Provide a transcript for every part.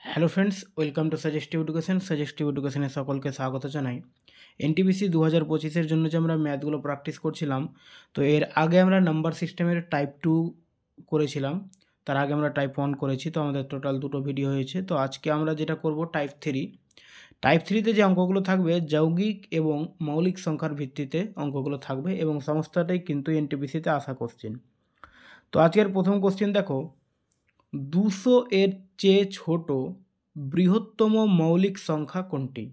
Hello friends, welcome to suggestive education. Suggestive এডুকেশনে সকলকে স্বাগত জানাই। এনটিপিসি 2025-এর জন্য যে আমরা ম্যাথগুলো প্র্যাকটিস করছিলাম, তো এর আগে আমরা নাম্বার সিস্টেমের টাইপ 2 করেছিলাম। তার আগে আমরা টাইপ 1 করেছি, তো আমাদের টোটাল দুটো ভিডিও হয়েছে। তো আজকে আমরা যেটা করব টাইপ 3। টাইপ 3-তে যে অঙ্কগুলো থাকবে যৌগিক এবং মৌলিক সংখ্যার ভিত্তিতে অঙ্কগুলো থাকবে এবং সমস্তটাই কিন্তু এনটিপিসিতে আসা কোশ্চেন। তো আজকের প্রথম কোশ্চেন দেখো, 200 এর চেয়ে ছোট বৃহত্তম মৌলিক সংখ্যা কোনটি?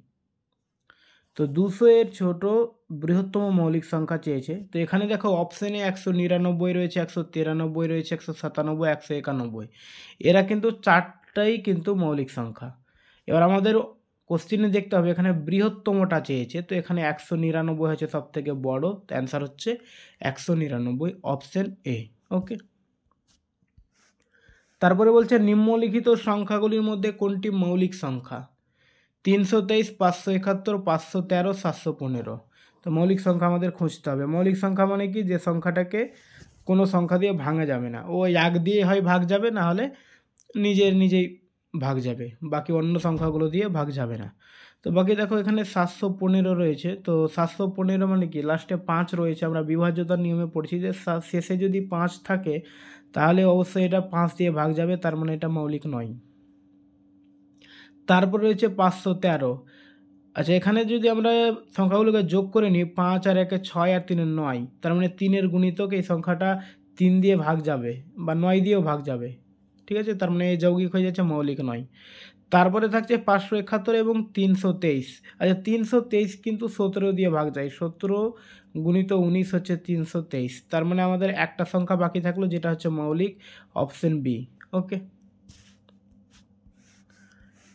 তো 200 এর ছোট বৃহত্তম মৌলিক সংখ্যা চেয়েছে। তো এখানে দেখো অপশানে 199 রয়েছে, 193 রয়েছে, 197, 191। এরা কিন্তু চারটাই কিন্তু মৌলিক সংখ্যা। এবার আমাদের কোশ্চেনে দেখতে হবে এখানে বৃহত্তমটা চেয়েছে, তো এখানে 199 হচ্ছে সব থেকে বড়, তো অ্যান্সার হচ্ছে 199, অপশান এ। ওকে, তারপরে বলছে নিম্নলিখিত সংখ্যাগুলির মধ্যে কোনটি মৌলিক সংখ্যা? 323, 571, 513, 715। তো মৌলিক সংখ্যা আমাদের খুঁজতে হবে। মৌলিক সংখ্যা মানে কি? যে সংখ্যাটাকে কোনো সংখ্যা দিয়ে ভাঙা যাবে না, ও এক দিয়ে হয় ভাগ যাবে, না হলে নিজেই ভাগ যাবে, বাকি অন্য সংখ্যাগুলো দিয়ে ভাগ যাবে না। তো বাকি দেখো এখানে 715 রয়েছে। তো 715 মানে কি? লাস্টে 5 রয়েছে। আমরা বিভাজ্যতার নিয়মে পড়ছি যে শেষে যদি 5 থাকে তাহলে অবশ্যই এটা 5 দিয়ে ভাগ যাবে, তার মানে এটা মৌলিক নয়। তারপর রয়েছে 513। আচ্ছা, এখানে যদি আমরা সংখ্যাগুলোকে যোগ করে নিই, 5 আর 1 6 আর 3 9, তার মানে 3-এর গুণিতক এই সংখ্যাটা 3 দিয়ে ভাগ যাবে বা 9 দিয়েও ভাগ যাবে। ঠিক আছে, তার মানে এই যৌগিক হয়ে যাচ্ছে, মৌলিক নয়। তারপরে থাকছে 571 এবং 323। আচ্ছা, 323 কিন্তু 17 দিয়ে ভাগ যায়, 17 গুণিত 19 হচ্ছে 323। তার মানে আমাদের একটা সংখ্যা বাকি থাকলো যেটা হচ্ছে মৌলিক, অপশন বি। ওকে,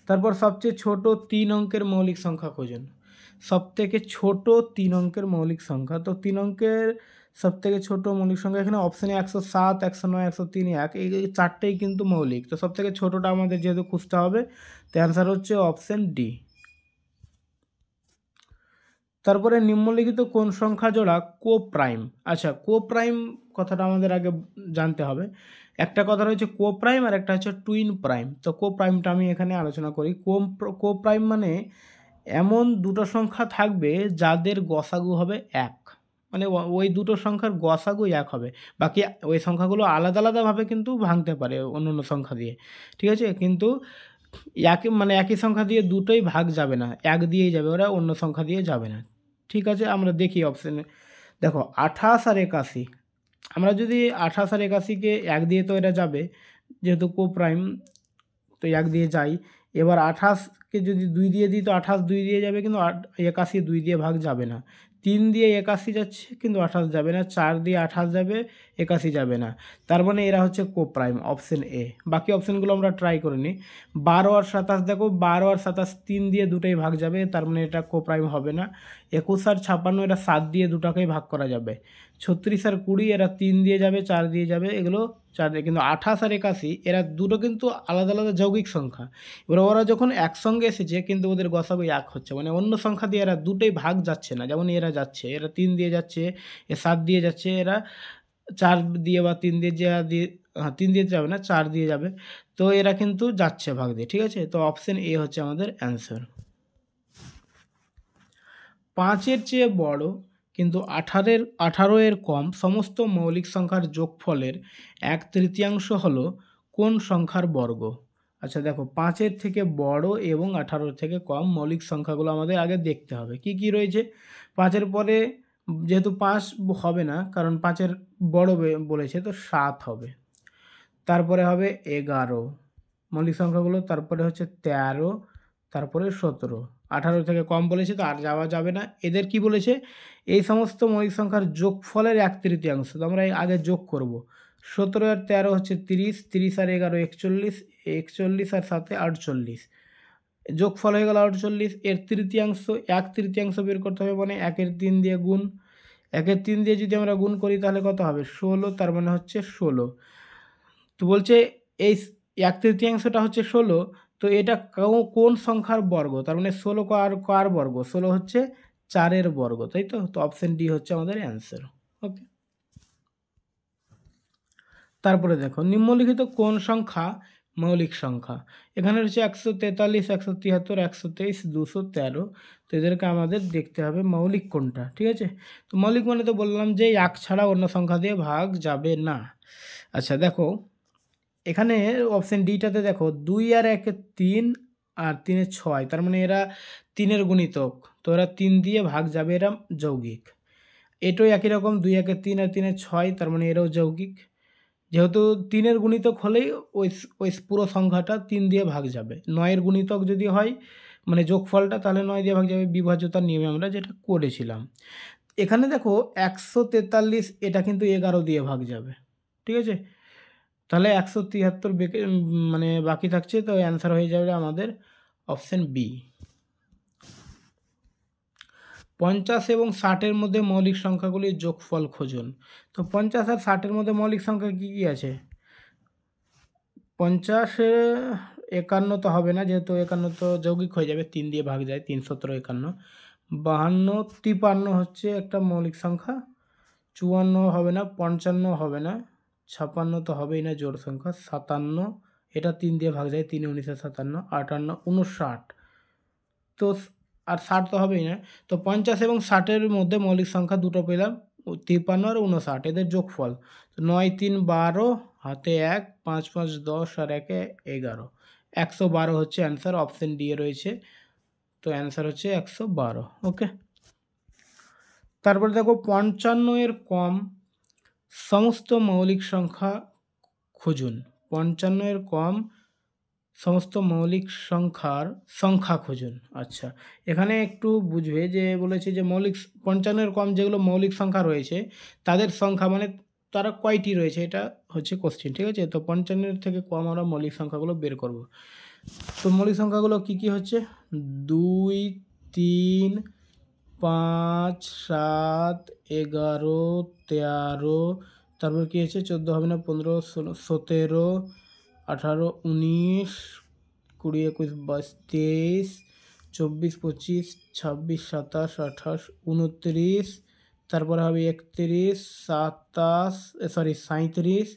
তারপর সবচেয়ে ছোট 3 অঙ্কের মৌলিক সংখ্যা খুঁজুন। সবথেকে ছোট 3 অঙ্কের মৌলিক সংখ্যা, তো 3 অঙ্কের সবথেকে ছোট মৌলিক সংখ্যা এখানে অপশানে 107, 109, 103, 1, এই চারটেই কিন্তু মৌলিক। তো সবথেকে ছোটটা আমাদের যেহেতু খুঁজতে হবে, তো অ্যান্সার হচ্ছে অপশান ডি। তারপরে নিম্নলিখিত কোন সংখ্যা জোড়া কো প্রাইম? আচ্ছা, কো প্রাইম কথাটা আমাদের আগে জানতে হবে। একটা কথা রয়েছে কো প্রাইম আর একটা হচ্ছে টুইন প্রাইম। তো কো প্রাইমটা আমি এখানে আলোচনা করি। কো প্রাইম মানে এমন দুটো সংখ্যা থাকবে যাদের গসাগু হবে 1, মানে ওই দুটো সংখ্যার গসাগু 1 হবে। বাকি ওই সংখ্যাগুলো আলাদা আলাদাভাবে কিন্তু ভাঙতে পারে অন্য অন্য সংখ্যা দিয়ে, ঠিক আছে, কিন্তু একই সংখ্যা দিয়ে দুটোই ভাগ যাবে না, 1 দিয়েই যাবে, ওরা অন্য সংখ্যা দিয়ে যাবে না। ঠিক আছে, আমরা দেখি অপশানে। দেখো 28 আর 81, আমরা যদি 28 আর 81-কে 1 দিয়ে, তো এটা যাবে যেহেতু কো প্রাইম, তো 1 দিয়ে যাই। এবার 28-কে যদি 2 দিয়ে দিই, তো 28 2 দিয়ে যাবে, কিন্তু 81 2 দিয়ে ভাগ যাবে না। 3 দিয়ে 81 যাচ্ছে কিন্তু 28 যাবে না, 4 দিয়ে 28 যাবে, 81 যাবে না। তার মানে এরা হচ্ছে কো প্রাইম, অপশন এ। বাকি অপশানগুলো আমরা ট্রাই করে নিই। 12 আর 27, দেখো 12 আর 27 3 দিয়ে দুটোই ভাগ যাবে, তার মানে এটা কো প্রাইম হবে না। 21 আর 56 এরা 7 দিয়ে দুটাকেই ভাগ করা যাবে। 36 আর 20 এরা 3 দিয়ে যাবে, 4 দিয়ে যাবে, এগুলো 4 দিয়ে। কিন্তু 28 আর 81 এরা দুটো কিন্তু আলাদা আলাদা যৌগিক সংখ্যা। এবার ওরা যখন একসঙ্গে এসেছে কিন্তু ওদের গসাগু 1 হচ্ছে, মানে অন্য সংখ্যা দিয়ে এরা দুটোই ভাগ যাচ্ছে না। যেমন এরা যাচ্ছে, এরা 3 দিয়ে যাচ্ছে, এ 7 দিয়ে যাচ্ছে, এরা 4 দিয়ে বা 3 দিয়ে দিয়ে, হ্যাঁ 3 দিয়ে যাবে না, 4 দিয়ে যাবে। তো এরা কিন্তু যাচ্ছে ভাগ দিয়ে, ঠিক আছে। তো অপশন এ হচ্ছে আমাদের অ্যান্সার। 5-এর চেয়ে বড় কিন্তু 18-এর কম সমস্ত মৌলিক সংখ্যার যোগফলের 1/3 হলো কোন সংখ্যার বর্গ? আচ্ছা দেখো, 5-এর থেকে বড় এবং 18-এর থেকে কম মৌলিক সংখ্যাগুলো আমাদের আগে দেখতে হবে। কি কি রয়েছে? 5-এর পরে যেহেতু 5 হবে না, কারণ 5-এর বড় বলেছে, তো 7 হবে। তারপরে হবে 11 মৌলিক সংখ্যাগুলো, তারপরে হচ্ছে 13, তারপরে 17। 18 থেকে কম বলেছে, তো আর যাওয়া যাবে না। এদের কি বলেছে? এই সমস্ত মৌলিক সংখ্যার যোগফলের 1/3। তো আমরা আগে যোগ করব। 17 আর 13 হচ্ছে 30, 30 আর 11 41, 41 আর 7 48, যোগফল হয়ে গেল 48। এর তৃতীয়াংশ, 1/3 বের করতে হবে, মানে 1-এর 3 দিয়ে গুণ। 1-এর 3 দিয়ে যদি আমরা গুণ করি তাহলে কত হবে? 16, তার মানে হচ্ছে 16। তো বলছে এই 1/3 হচ্ছে 16, তো এটা কোন সংখ্যার বর্গ? তার মানে 16 কার বর্গ? 16 হচ্ছে 4-এর বর্গ, তাই তো। তো অপশন ডি হচ্ছে আমাদের অ্যান্সার। ওকে, তারপরে দেখো নিম্নলিখিত কোন সংখ্যা মৌলিক সংখ্যা। এখানে রয়েছে 143, 173, 123, 213। তো এদেরকে আমাদের দেখতে হবে মৌলিক কোনটা, ঠিক আছে। তো মৌলিক মানে তো বললাম যে 1 ছাড়া অন্য সংখ্যা দিয়ে ভাগ যাবে না। আচ্ছা দেখো এখানে অপশান ডিটাতে দেখো 2 আর 1 3 আর 3 6, তার মানে এরা 3-এর গুণিতক, তো এরা 3 দিয়ে ভাগ যাবে, এরা যৌগিক। এটাও একই রকম 2 1 3 আর 3 6, তার মানে এরাও যৌগিক। যেহেতু 3-এর গুণিতক হলেই ওই পুরো সংখ্যাটা 3 দিয়ে ভাগ যাবে। 9-এর গুণিতক যদি হয় মানে যোগফলটা, তাহলে 9 দিয়ে ভাগ যাবে, বিভাজ্যতার নিয়মে আমরা যেটা করেছিলাম। এখানে দেখো 143 এটা কিন্তু 11 দিয়ে ভাগ যাবে, ঠিক আছে। তাহলে 173 মানে বাকি থাকছে, তো অ্যান্সার হয়ে যাবে আমাদের অপশান বি। 50 এবং 60-এর মধ্যে মৌলিক সংখ্যাগুলির যোগফল খুঁজুন। তো 50 আর 60-এর মধ্যে মৌলিক সংখ্যা কী কী আছে? 50-এ 51 তো হবে না, যেহেতু 51 তো যৌগিক হয়ে যাবে, 3 দিয়ে ভাগ যায়, 3 17 51। 52 53 হচ্ছে একটা মৌলিক সংখ্যা। 54 হবে না, 55 হবে না, 56 তো হবেই না জোড় সংখ্যা। 57 এটা 3 দিয়ে ভাগ যায়, 3 19 57, 58 59। তো আর 60 তো হবেই না। তো 50 এবং 60-এর মধ্যে মৌলিক সংখ্যা দুটো পেলাম, 53 আর 59, এদের যোগফল। তো 9 3 12, হাতে 1, 5 5 10 আর 1 11, 112 হচ্ছে অ্যান্সার। অপশান ডি এ রয়েছে, তো অ্যান্সার হচ্ছে 112। ওকে, তারপরে দেখো 55-এর কম সমস্ত মৌলিক সংখ্যা খুঁজুন। 55-এর কম সমস্ত মৌলিক সংখ্যা খুঁজুন। আচ্ছা, এখানে একটু বুঝবে যে বলেছে যে 55-এর কম যেগুলো মৌলিক সংখ্যা রয়েছে তাদের সংখ্যা মানে তারা কয়টি রয়েছে, এটা হচ্ছে কোশ্চেন, ঠিক আছে। তো 55-এর থেকে কম আমরা মৌলিক সংখ্যাগুলো বের করব। তো মৌলিক সংখ্যাগুলো কি কি হচ্ছে? 2 3 5 7 11 13, তারপর কি হচ্ছে 14 হবে না, 15 16 17 18 19 20 21 22 23 24 25 26 27 28 29, তারপরে হবে 31 27 37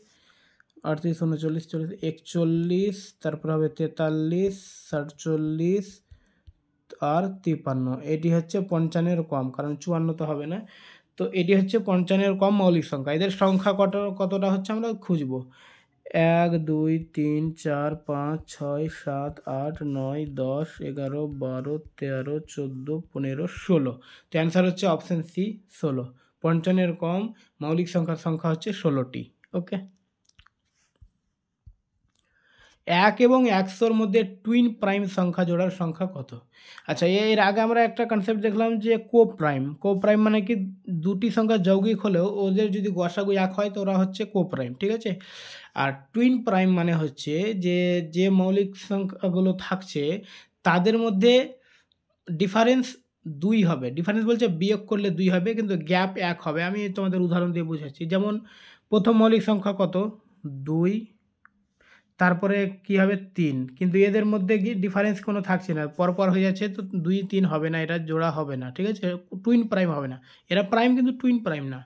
38 39 40 41, তারপরে হবে 43 47 আর 53। এটি হচ্ছে 55-এর কম, কারণ 54 তো হবে না। তো এটি হচ্ছে 55-এর কম মৌলিক সংখ্যা। এদের সংখ্যা কতটা হচ্ছে আমরা খুঁজব। 1 2 3 4 5 6 7 8 9 10 11 12 13 14 15 16। তো অ্যান্সার হচ্ছে অপশান সি 16। 55-এর কম মৌলিক সংখ্যা হচ্ছে 16টি। ওকে, 1 এবং 100-র মধ্যে টুইন প্রাইম সংখ্যা জোড়ার সংখ্যা কত? আচ্ছা, এর আগে আমরা একটা কনসেপ্ট দেখলাম যে কোপ্রাইম মানে কি দুটি সংখ্যা যৌগিক হলেও ওদের যদি গসাগু 1 হয় তো ওরা হচ্ছে কোপ্রাইম, ঠিক আছে। আর টুইন প্রাইম মানে হচ্ছে যে মৌলিক সংখ্যাগুলো থাকছে তাদের মধ্যে ডিফারেন্স 2 হবে। ডিফারেন্স বলছে বিয়োগ করলে 2 হবে, কিন্তু গ্যাপ 1 হবে। আমি তোমাদের উদাহরণ দিয়ে বোঝাচ্ছি। যেমন প্রথম মৌলিক সংখ্যা কত? 2, তারপরে কি হবে 3, কিন্তু এদের মধ্যে কি ডিফারেন্স কোনো থাকছে না, পরপর হয়ে যাচ্ছে, তো 2 3 হবে না, এটা জোড়া হবে না, ঠিক আছে। টুইন প্রাইম হবে না, এরা প্রাইম কিন্তু টুইন প্রাইম না।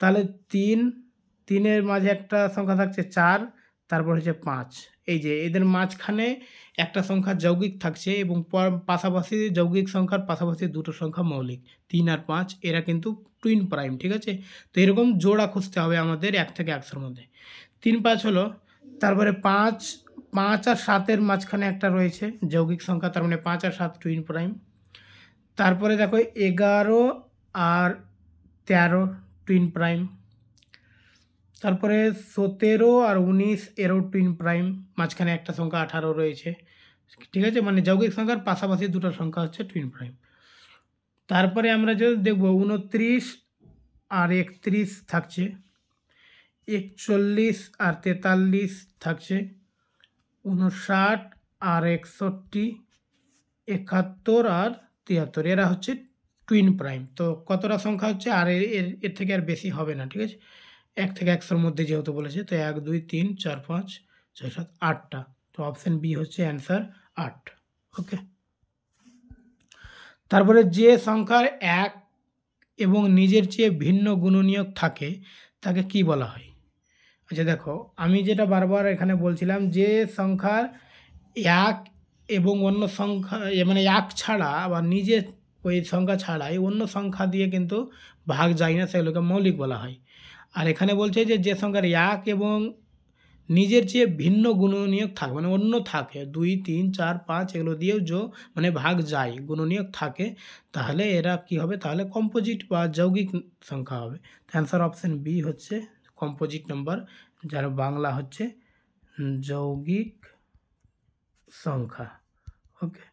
তাহলে 3-এর মাঝে একটা সংখ্যা থাকছে 4, তারপর হচ্ছে 5। এই যে এদের মাঝখানে একটা সংখ্যা যৌগিক থাকছে এবং পাশাপাশি যৌগিক সংখ্যার পাশাপাশি দুটো সংখ্যা মৌলিক, 3 আর 5, এরা কিন্তু টুইন প্রাইম, ঠিক আছে। তো এরকম জোড়া খুঁজতে হবে আমাদের 1 থেকে 100-র মধ্যে। 3 5 হলো, তারপরে 5 আর 7-এর মাঝখানে একটা রয়েছে যৌগিক সংখ্যা, তার মানে 5 আর 7 টুইন প্রাইম। তারপরে দেখো 11 আর 13 টুইন প্রাইম। তারপরে 17 আর 19 এরও টুইন প্রাইম, মাঝখানে একটা সংখ্যা 18 রয়েছে, ঠিক আছে। মানে যৌগিক সংখ্যার পাশাপাশি দুটো সংখ্যা হচ্ছে টুইন প্রাইম। তারপরে আমরা যদি দেখব 29 আর 31 থাকছে, 41 আর 43 থাকছে, 59 আর 61, 71 আর 73, এরা হচ্ছে টুইন প্রাইম। তো কতটা সংখ্যা হচ্ছে, আর এর থেকে আর বেশি হবে না, ঠিক আছে। 1 থেকে 100-র মধ্যে যেহেতু বলেছে, তো 1 2 3 4 5 6 7 8টা। তো অপশান বি হচ্ছে অ্যান্সার 8। ওকে, তারপরে যে সংখ্যার 1 এবং নিজের চেয়ে ভিন্ন গুণনীয়ক থাকে তাকে কি বলা হয়? আচ্ছা দেখো, আমি যেটা বারবার এখানে বলছিলাম যে সংখ্যার এক এবং অন্য সংখ্যা মানে এক ছাড়া বা নিজের ওই সংখ্যা ছাড়াই অন্য সংখ্যা দিয়ে কিন্তু ভাগ যায় না, সেগুলোকে মৌলিক বলা হয়। আর এখানে বলছে যে যে সংখ্যার এক এবং নিজের চেয়ে ভিন্ন গুণনীয়ক থাকে, মানে অন্য থাকে 2, 3, 4, 5 এগুলো দিয়েও মানে ভাগ যায়, গুণনীয়ক থাকে, তাহলে এরা কি হবে, তাহলে কম্পোজিট বা যৌগিক সংখ্যা হবে। অ্যান্সার অপশন বি হচ্ছে কম্পোজিট নাম্বার, যার বাংলা হচ্ছে যৌগিক সংখ্যা। ওকে,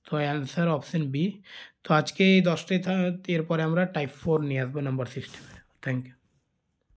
তো অ্যান্সার অপশন বি। তো আজকে এই 10টাই এরপরে আমরা টাইপ 4 নিয়ে আসবো নাম্বার সিস্টেমের। Thank you.